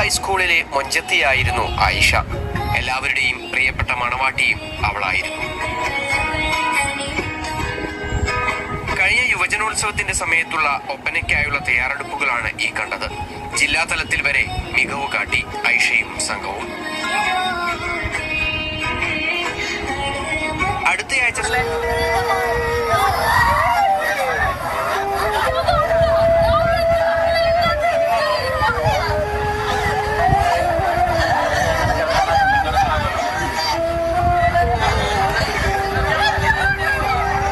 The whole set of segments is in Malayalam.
ഹൈസ്കൂളിലെ മൊഞ്ചത്തിയായിരുന്നു ആയിഷ. എല്ലാവരുടെയും പ്രിയപ്പെട്ട മണവാട്ടിയും അവളായിരുന്നു. കഴിഞ്ഞ യുവജനോത്സവത്തിന്റെ സമയത്തുള്ള ഒപ്പനയ്ക്കായുള്ള തയ്യാറെടുപ്പുകളാണ് ഈ കണ്ടത്. ജില്ലാതലത്തിൽ വരെ മികവ് കാട്ടി ആയിഷയും സംഘവും. അടുത്തയാഴ്ച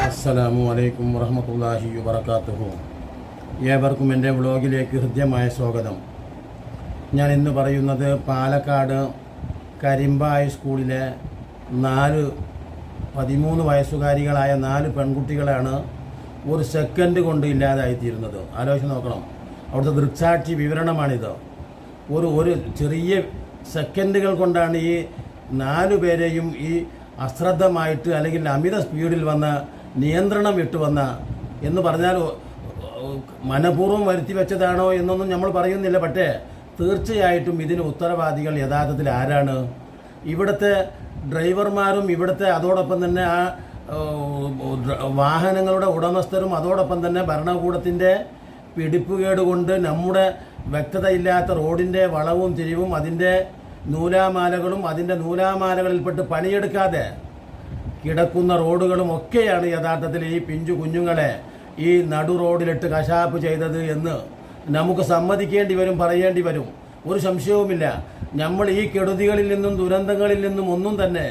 അസ്സലാമു അലൈക്കും വറഹ്മത്തുള്ളാഹി വബറകാതുഹു. ഏവർക്കും എൻ്റെ വ്ളോഗിലേക്ക് ഹൃദ്യമായ സ്വാഗതം. ഞാൻ ഇന്ന് പറയുന്നത് പാലക്കാട് കരിമ്പ ഹൈസ്കൂളിലെ 13 വയസ്സുകാരികളായ 4 പെൺകുട്ടികളാണ് ഒരു സെക്കൻഡ് കൊണ്ട് ഇല്ലാതായിത്തീരുന്നത്. ആലോചിച്ച് നോക്കണം. അവിടുത്തെ ദൃക്സാക്ഷി വിവരണമാണിത്. ഒരു ചെറിയ സെക്കൻഡുകൾ കൊണ്ടാണ് ഈ 4 പേരെയും ഈ അശ്രദ്ധമായിട്ട് അല്ലെങ്കിൽ അമിത സ്പീഡിൽ വന്ന നിയന്ത്രണം വിട്ടുവന്ന എന്ന് പറഞ്ഞാൽ മനഃപൂർവ്വം വരുത്തി വെച്ചതാണോ എന്നൊന്നും നമ്മൾ പറയുന്നില്ല. പക്ഷേ തീർച്ചയായിട്ടും ഇതിന് ഉത്തരവാദികൾ യഥാർത്ഥത്തിൽ ആരാണ്? ഇവിടുത്തെ ഡ്രൈവർമാരും ഇവിടുത്തെ അതോടൊപ്പം തന്നെ ആ വാഹനങ്ങളുടെ ഉടമസ്ഥരും അതോടൊപ്പം തന്നെ ഭരണകൂടത്തിൻ്റെ പിടിപ്പുകേട് കൊണ്ട് നമ്മുടെ വ്യക്തതയില്ലാത്ത റോഡിൻ്റെ വളവും തിരിവും അതിൻ്റെ നൂലാമാലകളും അതിൻ്റെ നൂലാമാലകളിൽപ്പെട്ട് പണിയെടുക്കാതെ കിടക്കുന്ന റോഡുകളും ഒക്കെയാണ് യഥാർത്ഥത്തിൽ ഈ പിഞ്ചു കുഞ്ഞുങ്ങളെ ഈ നടു റോഡിലിട്ട് കശാപ്പ് ചെയ്തത് എന്ന് നമുക്ക് സമ്മതിക്കേണ്ടി വരും, പറയേണ്ടി വരും. ഒരു സംശയവുമില്ല. നമ്മൾ ഈ കെടുതികളിൽ നിന്നും ദുരന്തങ്ങളിൽ നിന്നും ഒന്നും തന്നെ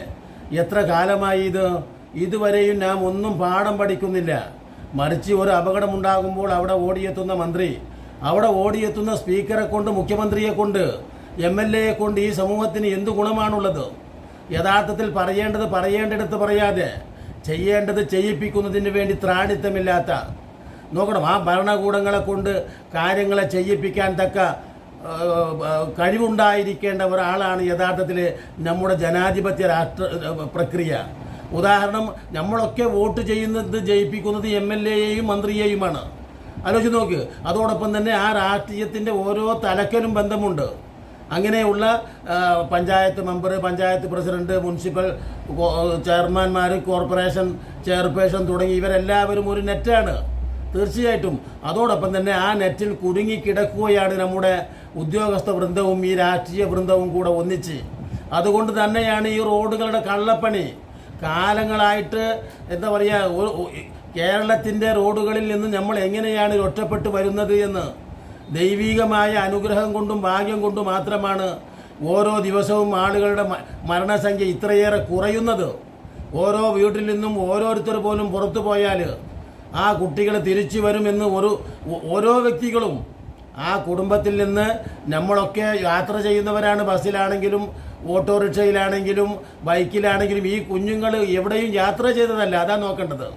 എത്ര കാലമായി ഇതുവരെയും നാം ഒന്നും പാഠം പഠിക്കുന്നില്ല. മറിച്ച് ഒരു അപകടമുണ്ടാകുമ്പോൾ അവിടെ ഓടിയെത്തുന്ന മന്ത്രി, അവിടെ ഓടിയെത്തുന്ന സ്പീക്കറെ കൊണ്ട്, മുഖ്യമന്ത്രിയെ കൊണ്ട്, MLA കൊണ്ട് ഈ സമൂഹത്തിന് എന്ത് ഗുണമാണുള്ളത്? യഥാർത്ഥത്തിൽ പറയേണ്ടത് പറയേണ്ടിടത്ത് പറയാതെ ചെയ്യേണ്ടത് ചെയ്യിപ്പിക്കുന്നതിന് വേണ്ടി ത്രാണിത്തമില്ലാത്ത, നോക്കണം, ആ ഭരണകൂടങ്ങളെ കൊണ്ട് കാര്യങ്ങളെ ചെയ്യിപ്പിക്കാൻ തക്ക കഴിവുണ്ടായിരിക്കേണ്ട ഒരാളാണ് യഥാർത്ഥത്തിൽ നമ്മുടെ ജനാധിപത്യ രാഷ്ട്ര പ്രക്രിയ. ഉദാഹരണം, നമ്മളൊക്കെ വോട്ട് ചെയ്യുന്നത് ജയിപ്പിക്കുന്നത് MLA-യെയും മന്ത്രിയെയുമാണ്. ആലോചിച്ച് നോക്ക്. അതോടൊപ്പം തന്നെ ആ രാഷ്ട്രീയത്തിൻ്റെ ഓരോ തലക്കലും ബന്ധമുണ്ട്. അങ്ങനെയുള്ള panchayat member, panchayat president, municipal ചെയർമാൻമാർ, കോർപ്പറേഷൻ ചെയർപേഴ്സൺ തുടങ്ങി ഇവരെല്ലാവരും ഒരു നെറ്റാണ് തീർച്ചയായിട്ടും. അതോടൊപ്പം തന്നെ ആ നെറ്റിൽ കുടുങ്ങിക്കിടക്കുകയാണ് നമ്മുടെ ഉദ്യോഗസ്ഥ വൃന്ദവും ഈ രാഷ്ട്രീയ വൃന്ദവും കൂടെ ഒന്നിച്ച്. അതുകൊണ്ട് തന്നെയാണ് ഈ റോഡുകളുടെ കള്ളപ്പണി കാലങ്ങളായിട്ട് എന്താ പറയുക, കേരളത്തിൻ്റെ റോഡുകളിൽ നിന്ന് നമ്മൾ എങ്ങനെയാണ് ഒറ്റപ്പെട്ടു വരുന്നത് എന്ന് ദൈവികമായ അനുഗ്രഹം കൊണ്ടും ഭാഗ്യം കൊണ്ടും മാത്രമാണ് ഓരോ ദിവസവും ആളുകളുടെ മരണസംഖ്യ ഇത്രയേറെ കുറയുന്നത്. ഓരോ വീട്ടിൽ നിന്നും ഓരോരുത്തർ പോലും പുറത്തു പോയാൽ ആ കുട്ടികൾ തിരിച്ചു വരുമെന്ന് ഓരോ വ്യക്തികളും ആ കുടുംബത്തിൽ നിന്ന് നമ്മളൊക്കെ യാത്ര ചെയ്യുന്നവരാണ്. ബസ്സിലാണെങ്കിലും ഓട്ടോറിക്ഷയിലാണെങ്കിലും ബൈക്കിലാണെങ്കിലും ഈ കുഞ്ഞുങ്ങൾ എവിടെയും യാത്ര ചെയ്തതല്ല. അതാ നോക്കേണ്ടത്.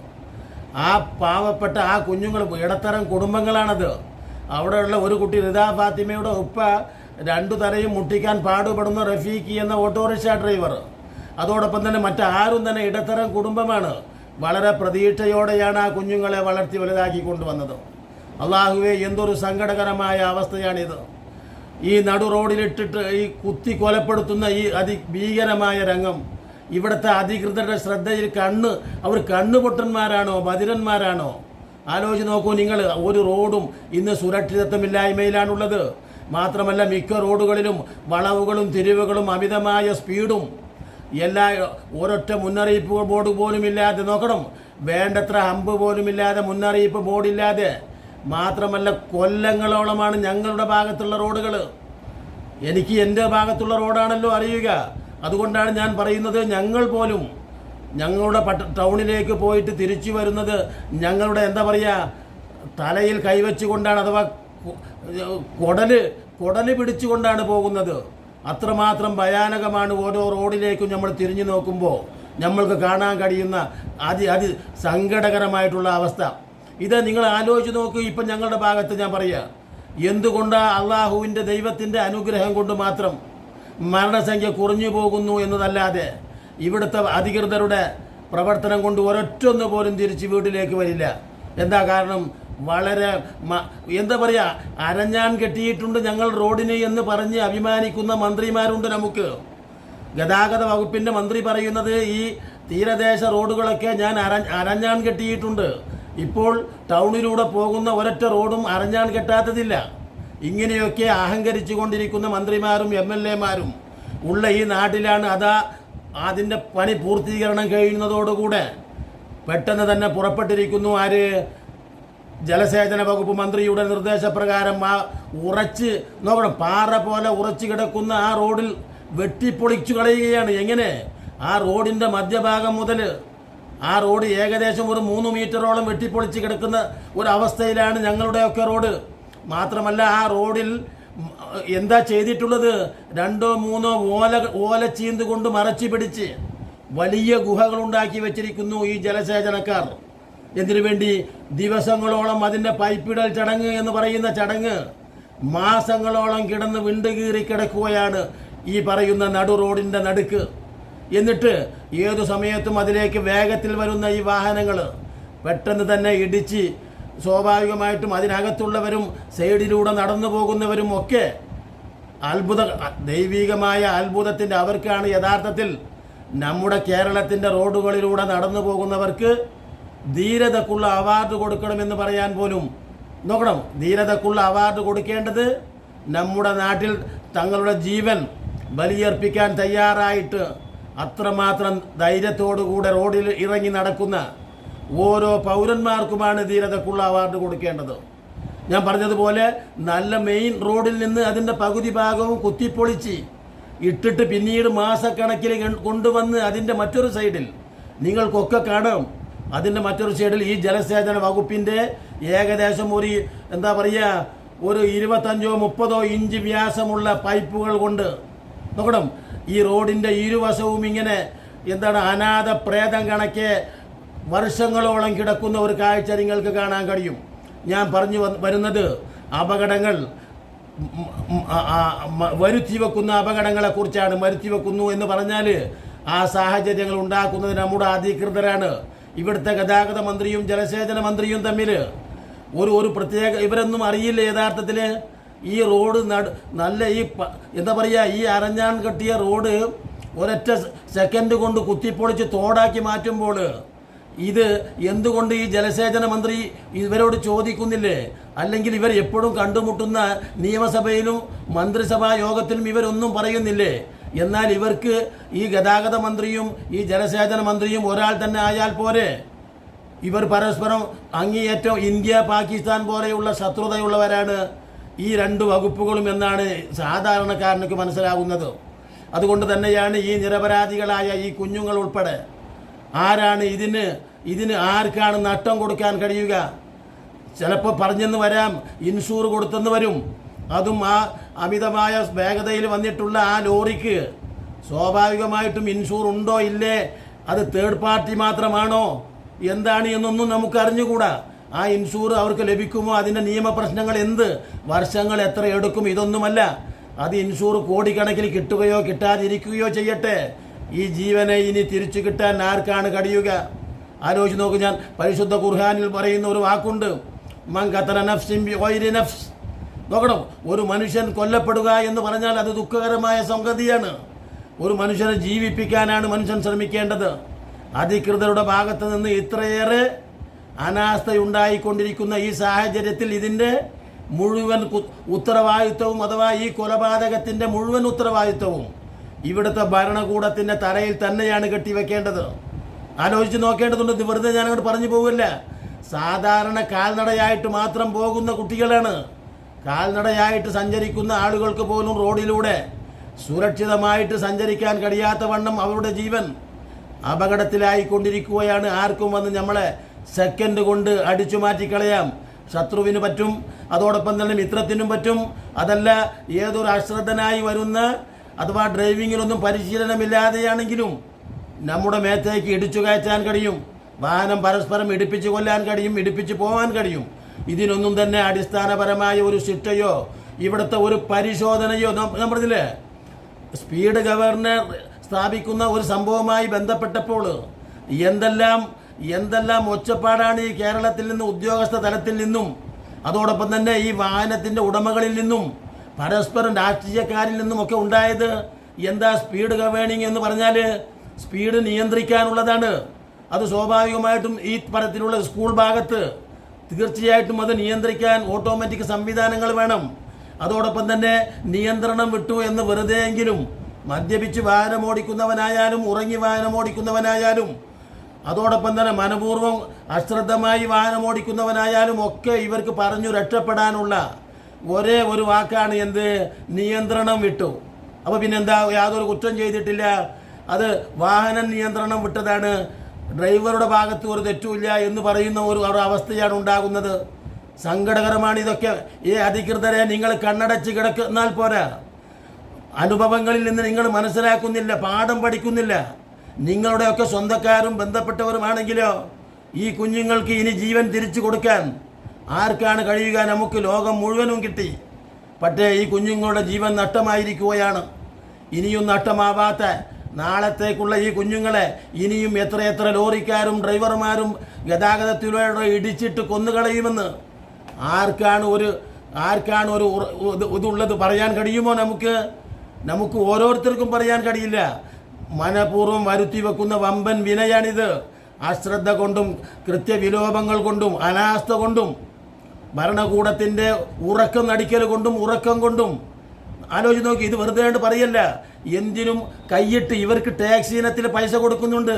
ആ പാവപ്പെട്ട ആ കുഞ്ഞുങ്ങൾ ഇടത്തരം കുടുംബങ്ങളാണത്. അവിടെയുള്ള ഒരു കുട്ടി റിദാ ഫാത്തിമയുടെ ഉപ്പ 2 തലയും മുട്ടിക്കാൻ പാടുപെടുന്ന റഫീഖി എന്ന ഓട്ടോറിക്ഷ ഡ്രൈവർ. അതോടൊപ്പം തന്നെ മറ്റാരും തന്നെ ഇടത്തരം കുടുംബമാണ്. വളരെ പ്രതീക്ഷയോടെയാണ് ആ കുഞ്ഞുങ്ങളെ വളർത്തി വലുതാക്കി കൊണ്ടുവന്നത്. അള്ളാഹുവേ, എന്തൊരു സങ്കടകരമായ അവസ്ഥയാണിത്. ഈ നടു റോഡിലിട്ടിട്ട് ഈ കുത്തി കൊലപ്പെടുത്തുന്ന ഈ അതിഭീകരമായ രംഗം ഇവിടുത്തെ അധികൃതരുടെ ശ്രദ്ധയിൽ അവർ കണ്ണുപൊട്ടന്മാരാണോ ബധിരന്മാരാണോ? ആലോചിച്ച് നോക്കൂ നിങ്ങൾ. ഒരു റോഡും ഇന്ന് സുരക്ഷിതത്വമില്ലായ്മയിലാണുള്ളത്. മാത്രമല്ല മിക്ക റോഡുകളിലും വളവുകളും തിരിവുകളും അമിതമായ സ്പീഡും ഒരൊറ്റ മുന്നറിയിപ്പ് ബോർഡ് പോലും ഇല്ലാതെ, നോക്കണം, വേണ്ടത്ര ഹമ്പ് പോലും ഇല്ലാതെ, മുന്നറിയിപ്പ് ബോർഡില്ലാതെ. മാത്രമല്ല കൊല്ലങ്ങളോളമാണ് ഞങ്ങളുടെ ഭാഗത്തുള്ള റോഡുകൾ. എനിക്ക് എൻ്റെ ഭാഗത്തുള്ള റോഡാണല്ലോ അറിയുക. അതുകൊണ്ടാണ് ഞാൻ പറയുന്നത്, ഞങ്ങൾ പോലും ഞങ്ങളുടെ ടൗണിലേക്ക് പോയിട്ട് തിരിച്ചു വരുന്നത് ഞങ്ങളുടെ എന്താ പറയുക തലയിൽ കൈവച്ചുകൊണ്ടാണ്, അഥവാ കുടല് പിടിച്ചുകൊണ്ടാണ് പോകുന്നത്. അത്രമാത്രം ഭയാനകമാണ് ഓരോ റോഡിലേക്കും നമ്മൾ തിരിഞ്ഞു നോക്കുമ്പോൾ നമ്മൾക്ക് കാണാൻ കഴിയുന്ന സങ്കടകരമായിട്ടുള്ള അവസ്ഥ. ഇത് നിങ്ങൾ ആലോചിച്ച് നോക്കൂ. ഇപ്പം ഞങ്ങളുടെ ഭാഗത്ത് ഞാൻ പറയുക, എന്തുകൊണ്ടാണ് അള്ളാഹുവിൻ്റെ ദൈവത്തിൻ്റെ അനുഗ്രഹം കൊണ്ട് മാത്രം മരണസംഖ്യ കുറഞ്ഞു പോകുന്നു എന്നതല്ലാതെ ഇവിടുത്തെ അധികൃതരുടെ പ്രവർത്തനം കൊണ്ട് ഒരൊറ്റൊന്നു പോലും തിരിച്ച് വീട്ടിലേക്ക് വരില്ല. എന്താ കാരണം? വളരെ എന്താ പറയുക, അരഞ്ഞാൻ കെട്ടിയിട്ടുണ്ട് ഞങ്ങൾ റോഡിന് എന്ന് പറഞ്ഞ് അഭിമാനിക്കുന്ന മന്ത്രിമാരുണ്ട് നമുക്ക്. ഗതാഗത വകുപ്പിൻ്റെ മന്ത്രി പറയുന്നത് ഈ തീരദേശ റോഡുകളൊക്കെ ഞാൻ അരഞ്ഞാൻ കെട്ടിയിട്ടുണ്ട്. ഇപ്പോൾ ടൗണിലൂടെ പോകുന്ന ഒരൊറ്റ റോഡും അരഞ്ഞാൻ കെട്ടാത്തതില്ല. ഇങ്ങനെയൊക്കെ അഹങ്കരിച്ചു കൊണ്ടിരിക്കുന്ന മന്ത്രിമാരും MLA-മാരും ഉള്ള ഈ നാട്ടിലാണ് അതിൻ്റെ പണി പൂർത്തീകരണം കഴിയുന്നതോടുകൂടെ പെട്ടെന്ന് തന്നെ പുറപ്പെട്ടിരിക്കുന്നു. ആര്? ജലസേചന വകുപ്പ് മന്ത്രിയുടെ നിർദ്ദേശപ്രകാരം ഉറച്ച് നോക്കണം, പാറ പോലെ ഉറച്ചു കിടക്കുന്ന ആ റോഡിൽ വെട്ടിപ്പൊളിച്ചു കളയുകയാണ്. എങ്ങനെ? ആ റോഡിൻ്റെ മധ്യഭാഗം മുതൽ ആ റോഡ് ഏകദേശം ഒരു 3 മീറ്ററോളം വെട്ടിപ്പൊളിച്ച് കിടക്കുന്ന ഒരവസ്ഥയിലാണ് ഞങ്ങളുടെയൊക്കെ റോഡ്. മാത്രമല്ല ആ റോഡിൽ എന്താ ചെയ്തിട്ടുള്ളത്? 2-3 ഓല ചീന്ത് കൊണ്ട് മറച്ചു പിടിച്ച് വലിയ ഗുഹകളുണ്ടാക്കി വെച്ചിരിക്കുന്നു ഈ ജലസേചനക്കാർ. എന്തിനു വേണ്ടി? ദിവസങ്ങളോളം അതിൻ്റെ പൈപ്പിടൽ ചടങ്ങ് എന്ന് പറയുന്ന ചടങ്ങ് മാസങ്ങളോളം കിടന്ന് വിണ്ടുകീറി കിടക്കുകയാണ് ഈ പറയുന്ന നടു റോഡിൻ്റെ നടുക്ക്. എന്നിട്ട് ഏതു സമയത്തും അതിലേക്ക് വേഗത്തിൽ വരുന്ന ഈ വാഹനങ്ങൾ പെട്ടെന്ന് തന്നെ ഇടിച്ച് സ്വാഭാവികമായിട്ടും അതിനകത്തുള്ളവരും സൈഡിലൂടെ നടന്നു പോകുന്നവരും ഒക്കെ ദൈവികമായ അത്ഭുതത്തിൻ്റെ അവർക്കാണ് യഥാർത്ഥത്തിൽ നമ്മുടെ കേരളത്തിൻ്റെ റോഡുകളിലൂടെ നടന്നു പോകുന്നവർക്ക് ധീരതക്കുള്ള അവാർഡ് കൊടുക്കണമെന്ന് പറയാൻ പോലും നോക്കണം. ധീരതക്കുള്ള അവാർഡ് കൊടുക്കേണ്ടത് നമ്മുടെ നാട്ടിൽ തങ്ങളുടെ ജീവൻ ബലിയർപ്പിക്കാൻ തയ്യാറായിട്ട് അത്രമാത്രം ധൈര്യത്തോടുകൂടെ റോഡിൽ ഇറങ്ങി നടക്കുന്ന ഓരോ പൗരന്മാർക്കുമാണ് ധീരതക്കുള്ള അവാർഡ് കൊടുക്കേണ്ടത്. ഞാൻ പറഞ്ഞതുപോലെ നല്ല മെയിൻ റോഡിൽ നിന്ന് അതിൻ്റെ പകുതി ഭാഗവും കുത്തിപ്പൊളിച്ച് ഇട്ടിട്ട് പിന്നീട് മാസക്കണക്കിൽ കൊണ്ടുവന്ന് അതിൻ്റെ മറ്റൊരു സൈഡിൽ നിങ്ങൾക്കൊക്കെ കാണാം, അതിൻ്റെ മറ്റൊരു സൈഡിൽ ഈ ജലസേചന വകുപ്പിൻ്റെ ഏകദേശം ഒരു എന്താ പറയുക ഒരു 25-30 ഇഞ്ച് വ്യാസമുള്ള പൈപ്പുകൾ കൊണ്ട് നോക്കണം ഈ റോഡിൻ്റെ ഇരുവശവും ഇങ്ങനെ എന്താണ് അനാഥ പ്രേതം കണക്കെ വർഷങ്ങളോളം കിടക്കുന്ന ഒരു കാഴ്ച നിങ്ങൾക്ക് കാണാൻ കഴിയും. ഞാൻ പറഞ്ഞു വരുന്നത് അപകടങ്ങൾ വരുത്തി വെക്കുന്ന അപകടങ്ങളെക്കുറിച്ചാണ്. വരുത്തി വെക്കുന്നു എന്ന് പറഞ്ഞാൽ ആ സാഹചര്യങ്ങൾ ഉണ്ടാക്കുന്നത് നമ്മുടെ അധികൃതരാണ്. ഇവിടുത്തെ ഗതാഗത മന്ത്രിയും ജലസേചന മന്ത്രിയും തമ്മിൽ ഒരു പ്രത്യേക ഇവരൊന്നും അറിയില്ല യഥാർത്ഥത്തിൽ. ഈ റോഡ് നല്ല എന്താ പറയുക ഈ അരഞ്ഞാൻ കെട്ടിയ റോഡ് ഒരൊറ്റ സെക്കൻഡ് കൊണ്ട് കുത്തിപ്പൊളിച്ച് തോടാക്കി മാറ്റുമ്പോൾ ഇത് എന്തുകൊണ്ട് ഈ ജലസേചന മന്ത്രി ഇവരോട് ചോദിക്കുന്നില്ലേ? അല്ലെങ്കിൽ ഇവർ എപ്പോഴും കണ്ടുമുട്ടുന്ന നിയമസഭയിലും മന്ത്രിസഭാ യോഗത്തിലും ഇവരൊന്നും പറയുന്നില്ലേ? എന്നാൽ ഇവർക്ക് ഈ ഗതാഗത മന്ത്രിയും ഈ ജലസേചന മന്ത്രിയും ഒരാൾ തന്നെ ആയാൽ പോരെ? ഇവർ പരസ്പരം അങ്ങേയറ്റം ഇന്ത്യ പാകിസ്ഥാൻ പോലെയുള്ള ശത്രുതയുള്ളവരാണ് ഈ 2 വകുപ്പുകളും എന്നാണ് സാധാരണക്കാരനക്ക് മനസ്സിലാകുന്നത്. അതുകൊണ്ട് തന്നെയാണ് ഈ നിരപരാധികളായ ഈ കുഞ്ഞുങ്ങൾ ഉൾപ്പെടെ ആരാണ് ഇതിന് ആർക്കാണ് നഷ്ടം കൊടുക്കാൻ കഴിയുക? ചിലപ്പോൾ പറഞ്ഞെന്ന് വരാം, ഇൻഷൂർ കൊടുത്തെന്ന് വരും. അതും ആ അമിതമായ വേഗതയിൽ വന്നിട്ടുള്ള ആ ലോറിക്ക് സ്വാഭാവികമായിട്ടും ഇൻഷൂർ ഉണ്ടോ ഇല്ലേ, അത് തേർഡ് പാർട്ടി മാത്രമാണോ എന്താണ് എന്നൊന്നും നമുക്ക് അറിഞ്ഞുകൂടാ. ആ ഇൻഷൂർ അവർക്ക് ലഭിക്കുമോ, അതിൻ്റെ നിയമപ്രശ്നങ്ങൾ എന്ത്, വർഷങ്ങൾ എത്ര എടുക്കും, ഇതൊന്നുമല്ല. അത് ഇൻഷൂർ കോടിക്കണക്കിന് കിട്ടുകയോ കിട്ടാതിരിക്കുകയോ ചെയ്യട്ടെ, ഈ ജീവനെ ഇനി തിരിച്ചു കിട്ടാൻ ആർക്കാണ് കഴിയുക? ആലോചിച്ച് നോക്ക്. ഞാൻ പരിശുദ്ധ ഖുർആനിൽ പറയുന്ന ഒരു വാക്കുണ്ട്, മൻ ഖതല നഫ്സിൻ ബിഗൈരി നഫ്സ്. നോക്കണം, ഒരു മനുഷ്യൻ കൊല്ലപ്പെടുക എന്ന് പറഞ്ഞാൽ അത് ദുഃഖകരമായ സംഗതിയാണ്. ഒരു മനുഷ്യനെ ജീവിപ്പിക്കാനാണ് മനുഷ്യൻ ശ്രമിക്കേണ്ടത്. അധികൃതരുടെ ഭാഗത്ത് നിന്ന് ഇത്രയേറെ അനാസ്ഥയുണ്ടായിക്കൊണ്ടിരിക്കുന്ന ഈ സാഹചര്യത്തിൽ ഇതിൻ്റെ മുഴുവൻ ഉത്തരവാദിത്വവും അഥവാ ഈ കൊലപാതകത്തിൻ്റെ മുഴുവൻ ഉത്തരവാദിത്വവും ഇവിടുത്തെ ഭരണകൂടത്തിൻ്റെ തലയിൽ തന്നെയാണ് കെട്ടിവെക്കേണ്ടത്. ആലോചിച്ച് നോക്കേണ്ടതുണ്ട്. ഇത് വെറുതെ ഞാനങ്ങോട്ട് പറഞ്ഞു പോകില്ല. സാധാരണ കാൽനടയായിട്ട് മാത്രം പോകുന്ന കുട്ടികളാണ്. കാൽനടയായിട്ട് സഞ്ചരിക്കുന്ന ആളുകൾക്ക് പോലും റോഡിലൂടെ സുരക്ഷിതമായിട്ട് സഞ്ചരിക്കാൻ കഴിയാത്ത വണ്ണം അവരുടെ ജീവൻ അപകടത്തിലായിക്കൊണ്ടിരിക്കുകയാണ്. ആർക്കും വന്ന് നമ്മളെ സെക്കൻഡ് കൊണ്ട് അടിച്ചു മാറ്റിക്കളയാം. ശത്രുവിന് പറ്റും, അതോടൊപ്പം തന്നെ മിത്രത്തിനും പറ്റും. അതല്ല ഏതൊരു അശ്രദ്ധനായി വരുന്ന അഥവാ ഡ്രൈവിങ്ങിലൊന്നും പരിശീലനമില്ലാതെയാണെങ്കിലും നമ്മുടെ മേത്തേക്ക് ഇടിച്ചു കയറ്റാൻ കഴിയും. വാഹനം പരസ്പരം ഇടിപ്പിച്ച് കൊല്ലാൻ കഴിയും, ഇടിപ്പിച്ച് പോകാൻ കഴിയും. ഇതിനൊന്നും തന്നെ അടിസ്ഥാനപരമായ ഒരു ശിക്ഷയോ ഇവിടുത്തെ ഒരു പരിശോധനയോ നമ്മളിതില്ലേ സ്പീഡ് ഗവർണർ സ്ഥാപിക്കുന്ന ഒരു സംഭവവുമായി ബന്ധപ്പെട്ടപ്പോൾ എന്തെല്ലാം എന്തെല്ലാം ഒച്ചപ്പാടാണ് ഈ കേരളത്തിൽ നിന്ന് ഉദ്യോഗസ്ഥ തലത്തിൽ നിന്നും അതോടൊപ്പം തന്നെ ഈ വാഹനത്തിൻ്റെ ഉടമകളിൽ നിന്നും പരസ്പരം രാഷ്ട്രീയക്കാരിൽ നിന്നുമൊക്കെ ഉണ്ടായത്. എന്താ സ്പീഡ് ഗവേണിംഗ് എന്ന് പറഞ്ഞാൽ സ്പീഡ് നിയന്ത്രിക്കാനുള്ളതാണ്. അത് സ്വാഭാവികമായിട്ടും ഈ തരത്തിലുള്ള സ്കൂൾ ഭാഗത്ത് തീർച്ചയായിട്ടും അത് നിയന്ത്രിക്കാൻ ഓട്ടോമാറ്റിക് സംവിധാനങ്ങൾ വേണം. അതോടൊപ്പം തന്നെ നിയന്ത്രണം വിട്ടു എന്ന് വെറുതെയെങ്കിലും മദ്യപിച്ച് വാഹനമോടിക്കുന്നവനായാലും ഉറങ്ങി വാഹനമോടിക്കുന്നവനായാലും അതോടൊപ്പം തന്നെ മനപൂർവ്വം അശ്രദ്ധമായി വാഹനമോടിക്കുന്നവനായാലും ഒക്കെ ഇവർക്ക് പറഞ്ഞു രക്ഷപ്പെടാനുള്ള ഒരേ ഒരു വാക്കാണ് എന്ത്? നിയന്ത്രണം വിട്ടു. അപ്പോൾ പിന്നെന്താ? യാതൊരു കുറ്റം ചെയ്തിട്ടില്ല. അത് വാഹന നിയന്ത്രണം വിട്ടതാണ്. ഡ്രൈവറുടെ ഭാഗത്ത് ഒരു തെറ്റുമില്ല എന്ന് പറയുന്ന ഒരു അവസ്ഥയാണ് ഉണ്ടാകുന്നത്. സങ്കടകരമാണ് ഇതൊക്കെ. ഈ അധികൃതരെ നിങ്ങൾ കണ്ണടച്ച് കിടന്നാൽ പോരാ. അനുഭവങ്ങളിൽ നിന്ന് നിങ്ങൾ മനസ്സിലാക്കുന്നില്ല, പാഠം പഠിക്കുന്നില്ല. നിങ്ങളുടെയൊക്കെ സ്വന്തക്കാരും ബന്ധപ്പെട്ടവരുമാണെങ്കിലോ ഈ കുഞ്ഞുങ്ങൾക്ക് ഇനി ജീവൻ തിരിച്ചു കൊടുക്കാൻ ആർക്കാണ് കഴിയുക? നമുക്ക് ലോകം മുഴുവനും കിട്ടി. പക്ഷേ ഈ കുഞ്ഞുങ്ങളുടെ ജീവൻ നഷ്ടമായിരിക്കുകയാണ്. ഇനിയും നഷ്ടമാവാത്ത നാളത്തേക്കുള്ള ഈ കുഞ്ഞുങ്ങളെ ഇനിയും എത്രയെത്ര ലോറിക്കാരും ഡ്രൈവർമാരും ഗതാഗതത്തിലൂടെ ഇടിച്ചിട്ട് കൊന്നുകളയുമെന്ന് ആർക്കാണ് ഒരു ഇതുള്ളത് പറയാൻ കഴിയുമോ? നമുക്ക് ഓരോരുത്തർക്കും പറയാൻ കഴിയില്ല. മനപൂർവ്വം വരുത്തി വെക്കുന്ന വമ്പൻ വിനയാണിത്. അശ്രദ്ധ കൊണ്ടും കൃത്യവിലോപങ്ങൾ കൊണ്ടും അനാസ്ഥ കൊണ്ടും ഭരണകൂടത്തിൻ്റെ ഉറക്കം നടിക്കൽ കൊണ്ടും ആലോചിച്ച് നോക്കി. ഇത് വെറുതെ പറയല്ല. എന്തിനും കൈയിട്ട് ഇവർക്ക് ടാക്സ് ഇനത്തിൽ പൈസ കൊടുക്കുന്നുണ്ട്,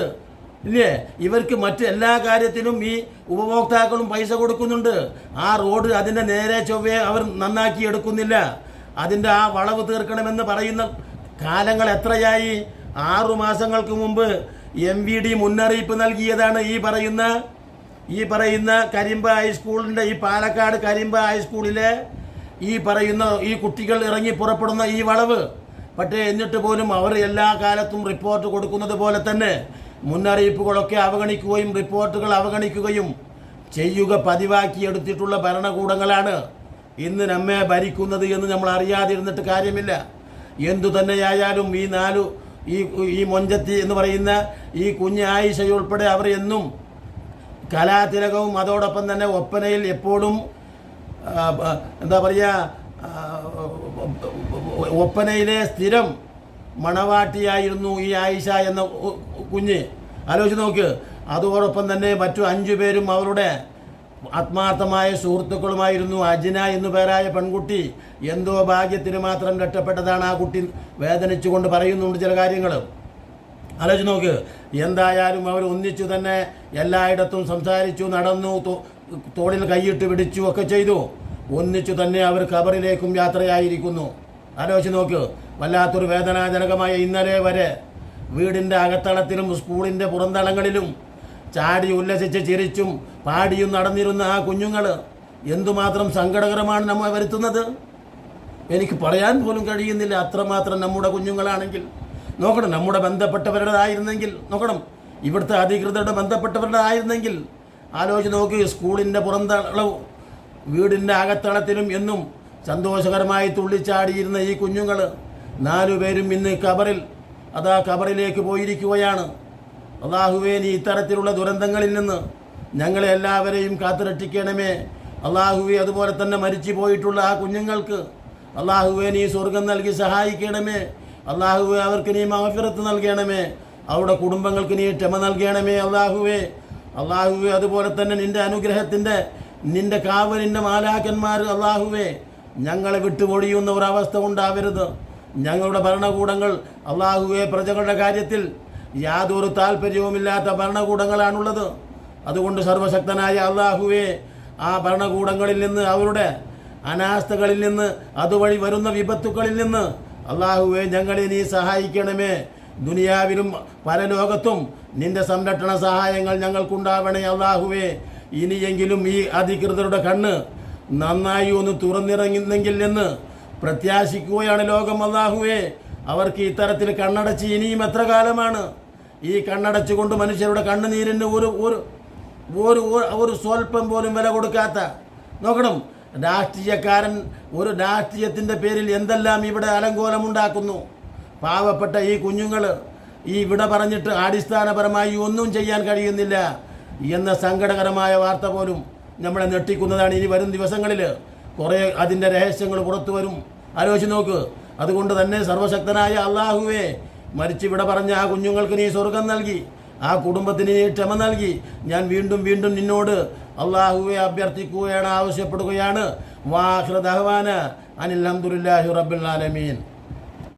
ഇല്ലേ? ഇവർക്ക് മറ്റ് എല്ലാ കാര്യത്തിലും ഈ ഉപഭോക്താക്കളും പൈസ കൊടുക്കുന്നുണ്ട്. ആ റോഡ് അതിൻ്റെ നേരെ ചൊവ്വേ അവർ നന്നാക്കി എടുക്കുന്നില്ല. അതിൻ്റെ ആ വളവ് തീർക്കണമെന്ന് പറയുന്ന കാലങ്ങൾ എത്രയായി? 6 മാസങ്ങൾക്ക് മുമ്പ് MVD മുന്നറിയിപ്പ് നൽകിയതാണ് ഈ പറയുന്ന കരിമ്പ ഹൈസ്കൂളിൻ്റെ ഈ പാലക്കാട് കരിമ്പ ഹൈസ്കൂളിലെ ഈ കുട്ടികൾ ഇറങ്ങി പുറപ്പെടുന്ന ഈ വളവ്. പക്ഷേ എന്നിട്ട് പോലും അവർ എല്ലാ കാലത്തും റിപ്പോർട്ട് കൊടുക്കുന്നത് പോലെ തന്നെ മുന്നറിയിപ്പുകളൊക്കെ അവഗണിക്കുകയും റിപ്പോർട്ടുകൾ അവഗണിക്കുകയും ചെയ്യുക പതിവാക്കിയെടുത്തിട്ടുള്ള ഭരണകൂടങ്ങളാണ് ഇന്ന് നമ്മെ ഭരിക്കുന്നത് എന്ന് നമ്മൾ അറിയാതിരുന്നിട്ട് കാര്യമില്ല. എന്തു തന്നെയായാലും ഈ മൊഞ്ചത്തി എന്ന് പറയുന്ന ഈ കുഞ്ഞ് ആയിഷയുൾപ്പെടെ അവർ എന്നും കലാതിലകവും അതോടൊപ്പം തന്നെ ഒപ്പനയിൽ എപ്പോഴും എന്താ പറയുക, ഒപ്പനയിലെ സ്ഥിരം മണവാട്ടിയായിരുന്നു ഈ ആയിഷ എന്ന കുഞ്ഞ്. ആലോചിച്ച് നോക്ക്. അതോടൊപ്പം തന്നെ മറ്റു 5 പേരും അവരുടെ ആത്മാർത്ഥമായ സുഹൃത്തുക്കളുമായിരുന്നു. അജ്ന എന്നു പേരായ പെൺകുട്ടി എന്തോ ഭാഗ്യത്തിന് മാത്രം രക്ഷപ്പെട്ടതാണ്. ആ കുട്ടി വേദനിച്ചുകൊണ്ട് പറയുന്നുണ്ട് ചില കാര്യങ്ങൾ. ആലോചിച്ച് നോക്ക്. എന്തായാലും അവർ ഒന്നിച്ചു തന്നെ എല്ലായിടത്തും സംസാരിച്ചു, നടന്നു, തോളിൽ കൈയിട്ട് പിടിച്ചു ഒക്കെ ചെയ്തു. ഒന്നിച്ചു തന്നെ അവർ ഖബറിലേക്കും യാത്രയായിരിക്കുന്നു. ആലോചിച്ച് നോക്ക്. വല്ലാത്തൊരു വേദനാജനകമായ ഇന്നലെ വരെ വീടിൻ്റെ അകത്തളത്തിലും സ്കൂളിൻ്റെ പുറന്തളങ്ങളിലും ചാടി ഉല്ലസിച്ച് ചിരിച്ചും പാടിയും നടന്നിരുന്ന ആ കുഞ്ഞുങ്ങൾ എന്തുമാത്രം സങ്കടകരമാണ് നമ്മെ വരുത്തുന്നത്. എനിക്ക് പറയാൻ പോലും കഴിയുന്നില്ല. അത്രമാത്രം നമ്മുടെ കുഞ്ഞുങ്ങളാണെങ്കിൽ നോക്കണം. നമ്മുടെ ബന്ധപ്പെട്ടവരുടേതായിരുന്നെങ്കിൽ നോക്കണം. ഇവിടുത്തെ അധികൃതരുടെ ബന്ധപ്പെട്ടവരുടെ ആയിരുന്നെങ്കിൽ ആലോചിച്ച് നോക്കി. സ്കൂളിൻ്റെ പുറന്തളവും വീടിൻ്റെ അകത്തളത്തിലും എന്നും സന്തോഷകരമായി തുള്ളിച്ചാടിയിരുന്ന ഈ കുഞ്ഞുങ്ങൾ 4 പേരും ഇന്ന് ഖബറിലേക്ക് പോയിരിക്കുകയാണ്. അള്ളാഹുവേ, നീ ഇത്തരത്തിലുള്ള ദുരന്തങ്ങളിൽ നിന്ന് ഞങ്ങളെ എല്ലാവരെയും കാത്തുരക്ഷിക്കണമേ. അള്ളാഹുവേ, അതുപോലെ തന്നെ മരിച്ചു പോയിട്ടുള്ള ആ കുഞ്ഞുങ്ങൾക്ക് അള്ളാഹുവേ നീ സ്വർഗം നൽകി സഹായിക്കണമേ. അള്ളാഹുവേ, അവർക്ക് നീ മഗ്ഫിറത്ത് നൽകണമേ. അവരുടെ കുടുംബങ്ങൾക്ക് നീ ക്ഷമ നൽകണമേ. അള്ളാഹുവേ, അതുപോലെ തന്നെ നിൻ്റെ അനുഗ്രഹത്തിൻ്റെ നിൻ്റെ കാവലിൻ്റെ മാലാക്കന്മാർ അള്ളാഹുവേ ഞങ്ങളെ വിട്ടുപൊഴിയുന്ന ഒരവസ്ഥ ഉണ്ടാവരുത്. ഞങ്ങളുടെ ഭരണകൂടങ്ങൾ അള്ളാഹുവേ പ്രജകളുടെ കാര്യത്തിൽ യാതൊരു താല്പര്യവുമില്ലാത്ത ഭരണകൂടങ്ങളാണുള്ളത്. അതുകൊണ്ട് സർവശക്തനായ അള്ളാഹുവേ, ആ ഭരണകൂടങ്ങളിൽ നിന്ന്, അവരുടെ അനാസ്ഥകളിൽ നിന്ന്, അതുവഴി വരുന്ന വിപത്തുക്കളിൽ നിന്ന് അള്ളാഹുവേ ഞങ്ങളെ നീ സഹായിക്കണമേ. ദുനിയാവിലും പരലോകത്തും നിന്റെ സംരക്ഷണ സഹായങ്ങൾ ഞങ്ങൾക്കുണ്ടാവണേ. അള്ളാഹുവേ, ഇനിയെങ്കിലും ഈ അധികൃതരുടെ കണ്ണ് നന്നായി ഒന്ന് തുറന്നിറങ്ങുന്നെങ്കിൽ എന്ന് പ്രത്യാശിക്കുകയാണ് ലോകം. അള്ളാഹുവേ, അവർക്ക് ഇത്തരത്തിൽ കണ്ണടച്ച് ഇനിയും എത്ര കാലമാണ് ഈ കണ്ണടച്ചുകൊണ്ട് മനുഷ്യരുടെ കണ്ണുനീരിന് ഒരു സ്വല്പം പോലും വില കൊടുക്കാത്ത നോക്കണം രാഷ്ട്രീയക്കാരൻ ഒരു രാഷ്ട്രീയത്തിൻ്റെ പേരിൽ എന്തെല്ലാം ഇവിടെ അലങ്കോലമുണ്ടാക്കുന്നു. പാവപ്പെട്ട ഈ കുഞ്ഞുങ്ങൾ ഈ വിട പറഞ്ഞിട്ട് അടിസ്ഥാനപരമായി ഒന്നും ചെയ്യാൻ കഴിയുന്നില്ല. എന്ന സങ്കടകരമായ വാർത്ത പോലും നമ്മളെ ഞെട്ടിക്കുന്നതാണ്. ഇനി വരും ദിവസങ്ങളിൽ കുറേ അതിൻ്റെ രഹസ്യങ്ങൾ പുറത്തു വരും. ആലോചിച്ച് നോക്ക്. അതുകൊണ്ട് തന്നെ സർവശക്തനായ അള്ളാഹുവേ, മരിച്ചു വിട പറഞ്ഞ ആ കുഞ്ഞുങ്ങൾക്ക് നീ സ്വർഗം നൽകി, ആ കുടുംബത്തിന് നീ ക്ഷമ നൽകി. ഞാൻ വീണ്ടും വീണ്ടും നിന്നോട് അള്ളാഹുവെ അഭ്യർത്ഥിക്കുകയാണ്, ആവശ്യപ്പെടുകയാണ്. വാഖിറ ദഅ്വാന അനിൽ ഹംദുലില്ലാഹി റബ്ബിൽ ആലമീൻ.